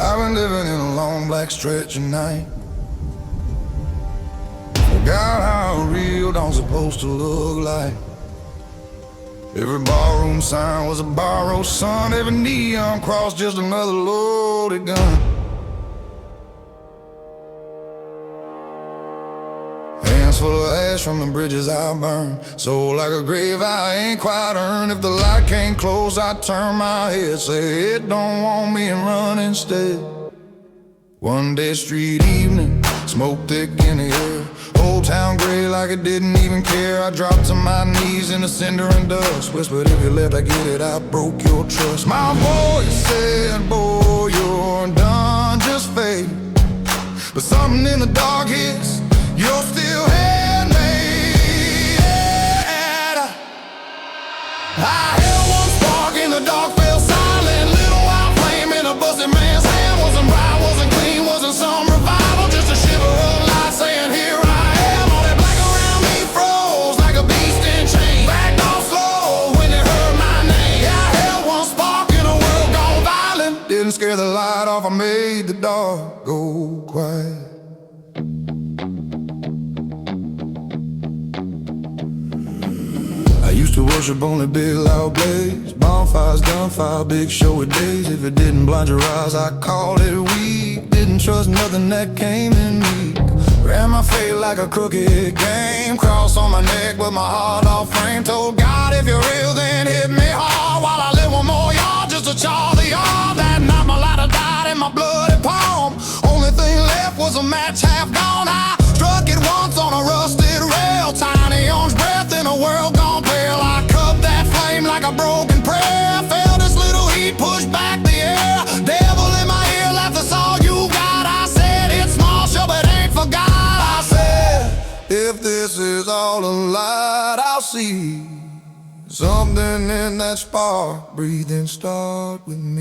I've been living in a long black stretch of night. Forgot how a real dawn's supposed to look like. Every barroom sign was a borrowed son. Every neon cross just another loaded gun. Hands full of ash from the bridges I burned. Soul like a grave I ain't quite earned. If the light can't close, I turn my head. Say it don't want me and run instead. One day street evening, smoke thick in the air. Old town gray like it didn't even care. I dropped to my knees in the cinder and dust. Whispered, if you left, I get it, I broke your trust. My voice said, boy, you're done, just fade. But something in the dark hits, you're still handmade. I held one spark in the dark, fell silent. Little wild flame in a busted man's hand. Wasn't bright, wasn't clean, wasn't some revival. Just a shiver of light saying, here I am. All that black around me froze like a beast in chains. Backed off slow when they heard my name. Yeah, I held one spark in a world gone violent. Didn't scare the light off, I made the dark go quiet. Used to worship on a big loud blaze. Bonfires, gunfire, big showy days. If it didn't blind your eyes, I called it weak. Didn't trust nothing that came in me. Ran my fate like a crooked game. Cross on my neck with my heart all framed. Told God, if you're real, then hit me hard. While I live one more yard just to char the yard. That night my lighter died in my bloody palm. Only thing left was a match half gone. I struck it once on a rusted rail. Tiny orange breath in a world gone pale. I cupped that flame like a broken prayer. Felt this little heat push back the air. Devil in my ear laughed, that's all you got. I said, it's small, sure, but ain't forgot. I said, if this is all a light, I'll see something in that spark. Breathe and start with me.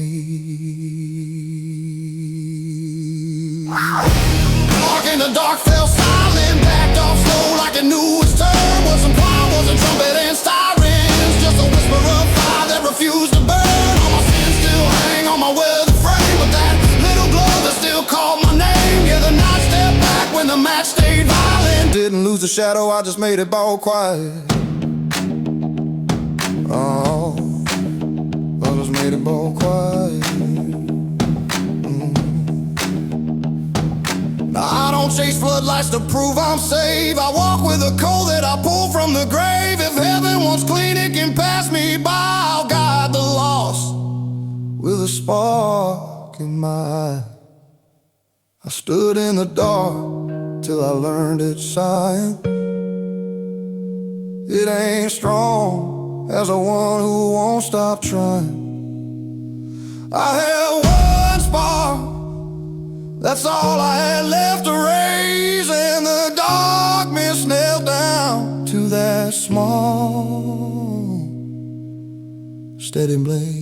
Mark in the dark fell silent, backed off slow like it knew its turn. Wasn't choir, wasn't trumpet and sirens, just a whisper of fire that refused to burn. All my sins still hang on my weathered frame, but that little glow that still called my name. Yeah, the night stepped back when the match stayed violent. Didn't lose the shadow, I just made it ball quiet. Oh, I just made it ball quiet. I don't chase floodlights to prove I'm safe. I walk with a coal that I pull from the grave. If heaven wants clean, it can pass me by. I'll guide the lost with a spark in my eye. I stood in the dark till I learned its sign. It ain't strong as the one who won't stop trying. I had one spark, that's all I had left to raise, and the darkness knelt down to that small, steady blaze.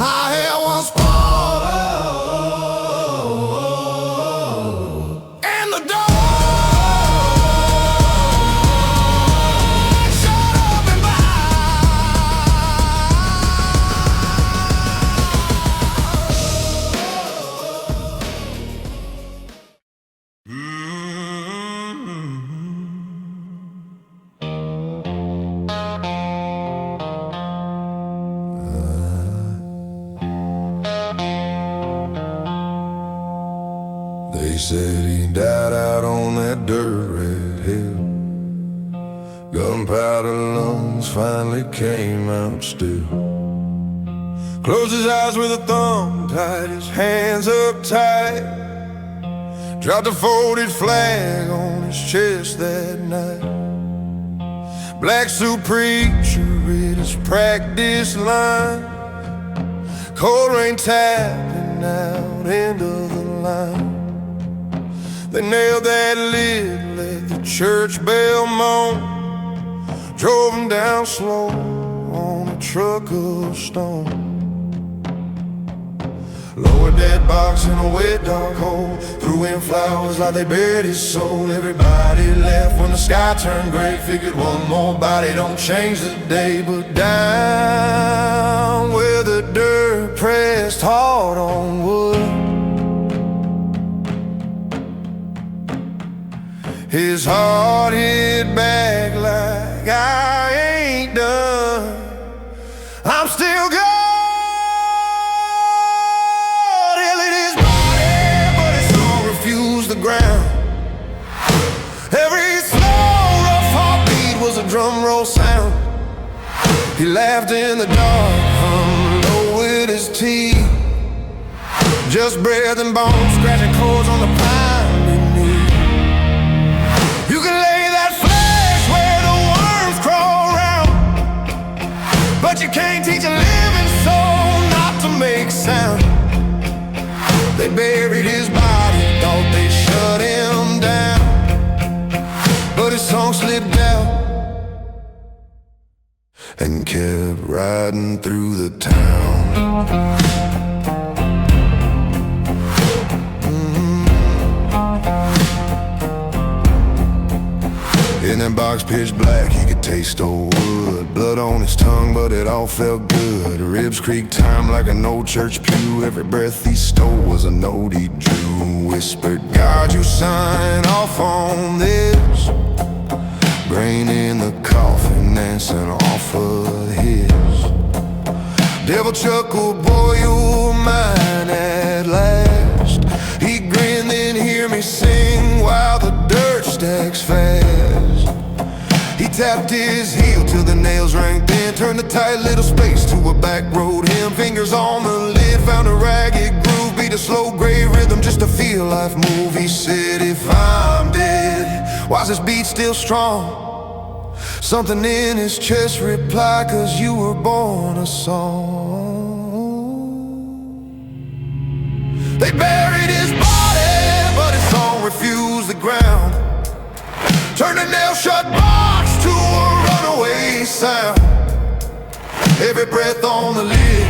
I had one spark, and the dark shut up and by. They said he died out on that dirt red hill. Gunpowder lungs finally came out still. Closed his eyes with a thumb, tied his hands up tight. Dropped a folded flag on his chest that night. Black suit preacher read his practice line. Cold rain tapping out into the line. They nailed that lid, let the church bell moan. Drove him down slow on a truck of stone. Lower dead box in a wet dark hole. Threw in flowers like they buried his soul. Everybody left when the sky turned gray. Figured one more body don't change the day. But down where the dirt pressed hard on wood, his heart hit back like I ain't done. I'm still good. Every slow, rough heartbeat was a drum roll sound. He laughed in the dark, hummed low with his teeth. Just breath and bones, scratching chords on the pine beneath. You can lay that flesh where the worms crawl around, but you can't teach a living soul not to make sound. They buried his body, thought they shut him down, but his song slipped out and kept riding through the town. In that box pitch black, he could taste old wood. Blood on his tongue, but it all felt good. Ribs creaked time like an old church pew. Every breath he stole was a note he drew. Whispered, God, you sign off on this. Brain in the coffin, dancing off of his. Devil chuckled, boy, you're mine at last. He grinned, then hear me sing while the dirt stacks fast. He tapped his heel till the nails rang thin, turned the tight little space to a back road hymn. Fingers on the lid, found a ragged groove, beat a slow gray rhythm just to feel life move. He said, if I'm dead, why's this beat still strong? Something in his chest replied, 'cause you were born a song. They buried his body, but his song refused the ground. Turned a nail-shut box to a runaway sound. Every breath on the lid,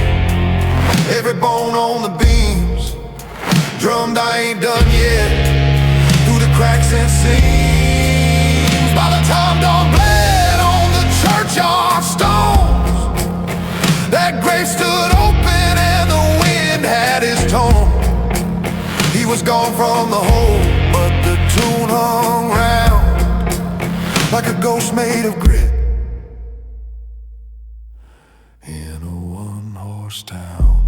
every bone on the beams, drummed, I ain't done yet, through the cracks and seams. By the time dawn bled on the churchyard stones, that grave stood open and the wind had his tone. He was gone from the hole, but the tune hung round like a ghost made of grit in a one-horse town.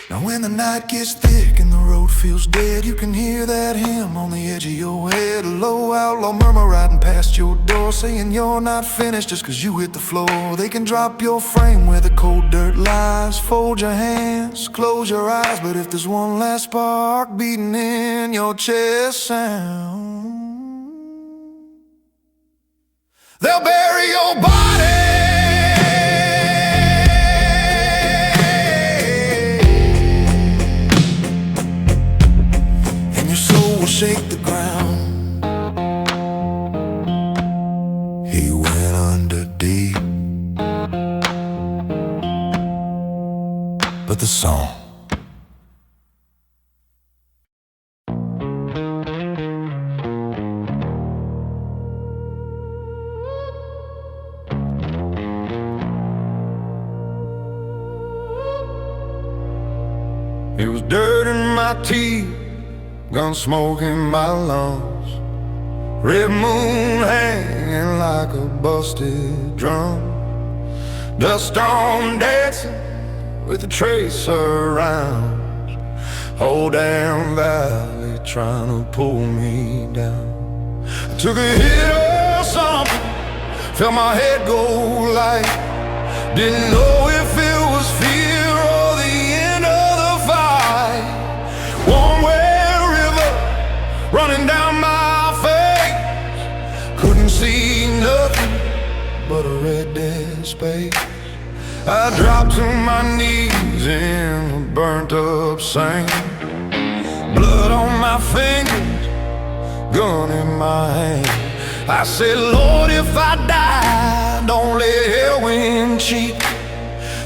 Now when the night gets thick and the road feels dead, you can hear that hymn on the edge of your head. A low outlaw murmur riding past your door, saying you're not finished just 'cause you hit the floor. They can drop your frame where the cold dirt lies. Fold your hands, close your eyes, but if there's one last spark beating in your chest sound, they'll bury your body. Shake the ground. He went under deep, but the song, it was dirt in my teeth, gun smoke in my lungs, red moon hanging like a busted drum, dust storm dancing with a trace around, whole damn valley trying to pull me down. I took a hit or something, felt my head go light, didn't know if it was fear or the end of the fight. One way running down my face, couldn't see nothing but a red dead space. I dropped to my knees in the burnt up sand, blood on my fingers, gun in my hand. I said, Lord, if I die, don't let hell win cheap.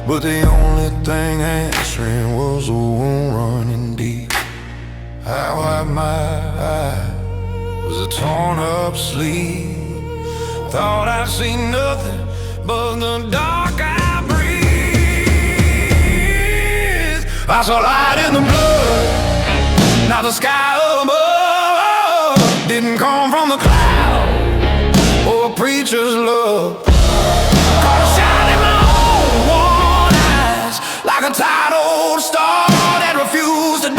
but the only thing answering was a wound running deep. I wiped my eye, was a torn up sleeve. Thought I'd seen nothing but the dark I breathe. I saw light in the blood, not the sky above. Didn't come from the cloud or a preacher's love. Caught a shot in my own worn eyes, like a tired old star that refused to die.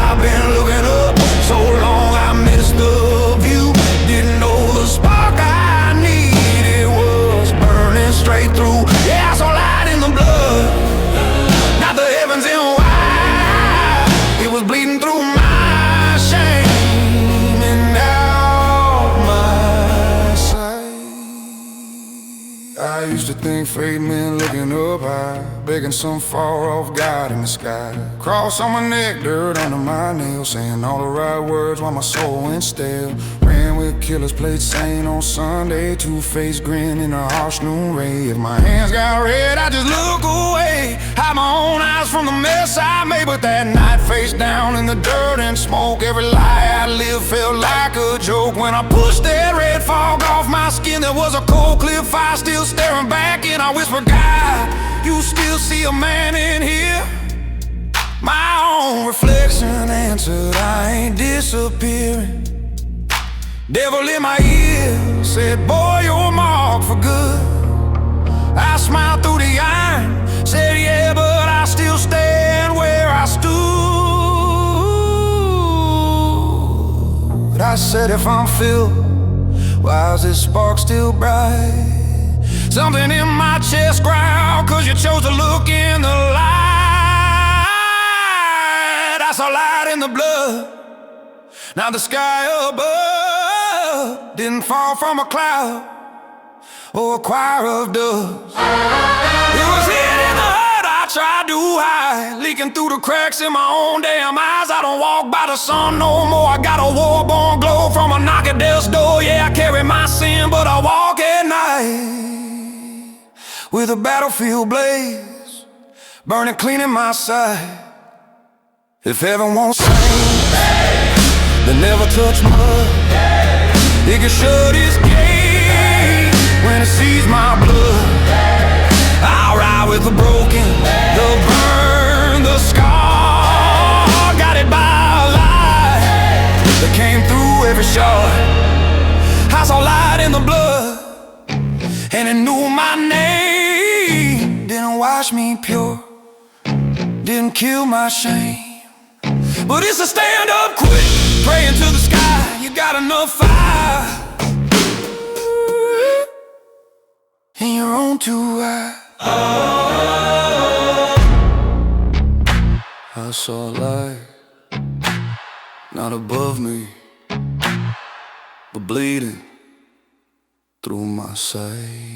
I've been looking up so long I missed the view. Didn't know the spark I needed was burning straight through. Yeah, I saw light in the blood, not the heavens in white. It was bleeding through my shame and out my sight. I used to think fate meant looking up high, begging some far-off God in the sky. Cross on my neck, dirt under my nails, saying all the right words while my soul went stale. Ran with killers, played sane on Sunday, two-faced grin in a harsh noon ray. If my hands got red, I just look away, hide my own eyes from the mess I made. But that night, face down in the dirt and smoke, every lie I lived felt like a joke. When I pushed that red fog off my skin, there was a cold clear fire still staring back, and I whispered, God, you still see a man in here? My own reflection answered, I ain't disappearing. Devil in my ear said, boy, you're marked for good. I smiled through the iron, said, yeah, but I still stand where I stood. I said, if I'm filled, why is this spark still bright? Something in my chest growled, cause you chose to look in the light. I saw light in the blood, now the sky above didn't fall from a cloud or a choir of doves. It was hid in the hurt I tried to hide, leaking through the cracks in my own damn eyes. I don't walk by the sun no more, I got a war-born glow from a knock at death's door. Yeah, I carry my sin, but I walk at night with a battlefield blaze burning clean in my sight. If heaven won't sing, then never touch mud. He can shut his gate when he sees my blood. I'll ride with the broken, the burned, the scar, guided by a light that came through every shot. I saw light in the blood, and it knew my name. Didn't wash me pure, didn't kill my shame, but it's a stand up quick, praying to the sky. You got enough fire in your own two eyes. I saw a light, not above me, but bleeding through my sight.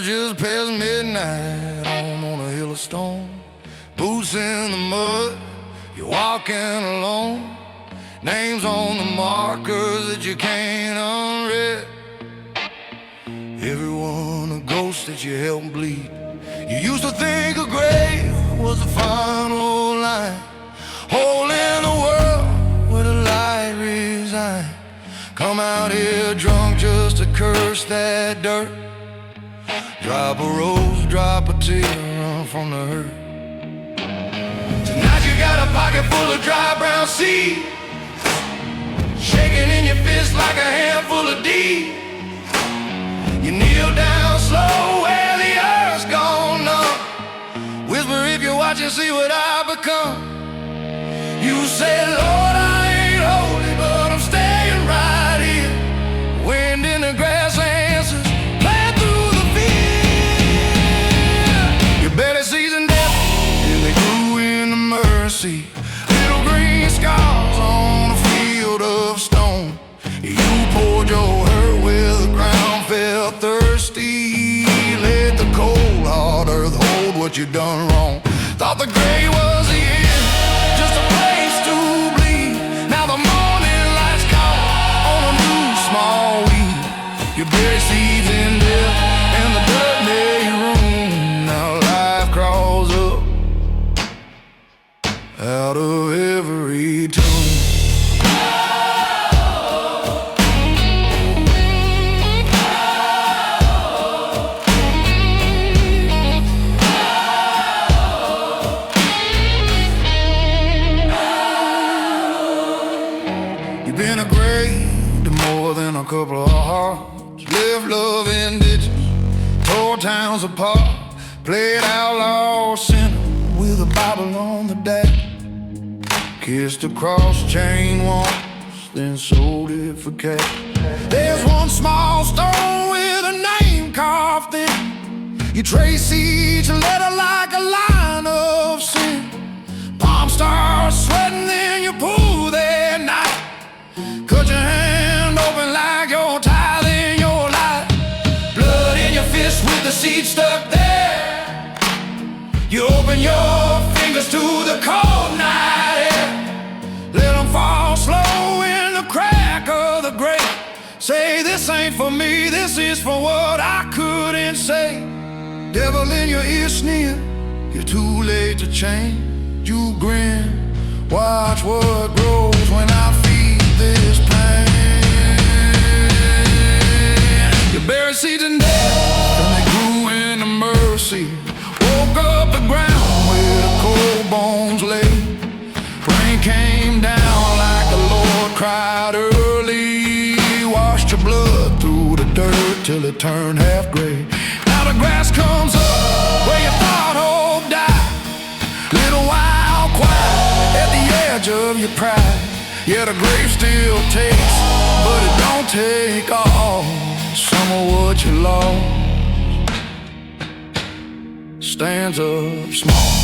Just past midnight, on a hill of stone, boots in the mud, you're walking alone. Names on the markers that you can't unread. Everyone a ghost that you helped bleed. You used to think a grave was the final line, hole in the world where the light resigned. Come out here drunk just to curse that dirt. Drop a rose, drop a tear, run from the hurt. Tonight you got a pocket full of dry brown seed, shaking in your fist like a handful of deed. You kneel down slow where the earth's gone numb. Whisper if you're watching, see what I've become. You say, Lord, I ain't holy, but I'm staying right here. Wind in the grass answers, what you done wrong. Thought the grave was the end, just a place to bleed. Now the morning lights call on a new small weed. You bury seeds in death in the dirt made room. Now life crawls up out of every tomb. You've been a grave to more than a couple of hearts. Lived love in ditches, tore towns apart. Played outlaw sinner with a Bible on the deck. Kissed across chain walls, then sold it for cash. There's one small stone with a name carved in. You trace each letter like a line of sin. Palms start sweating, then you pull their knife. Cut your hand open like you're tithing your life. Blood in your fist with the seed stuck there. You open your fingers to the cold night air. Let them fall slow in the crack of the grave. Say, this ain't for me, this is for what I couldn't say. Devil in your ear sneer, you're too late to change. You grin, watch what grows when I feed this pain. You bury seeds in death, and they grew into mercy. Woke up the ground where the cold bones lay. Rain came down like the Lord cried early. Washed your blood through the dirt till it turned half gray. Now the grass comes up where you thought hope died. Little wild quiet at the edge of your pride. Yeah, the grave still takes, but it don't take all. Some of what you lost stands up small.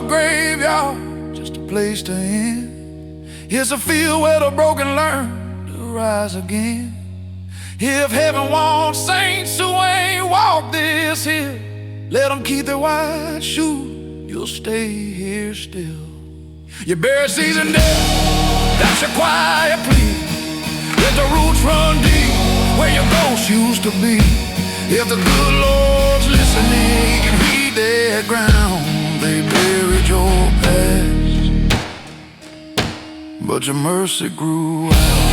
Graveyard, just a place to end. Here's a field where the broken learn to rise again. If heaven wants saints who ain't walked this hill, let them keep their white shoes, you'll stay here still. You bury seeds in death, that's your quiet plea. Let the roots run deep where your ghost used to be. If the good Lord's listening, he can heed their ground. They buried your past, but your mercy grew out.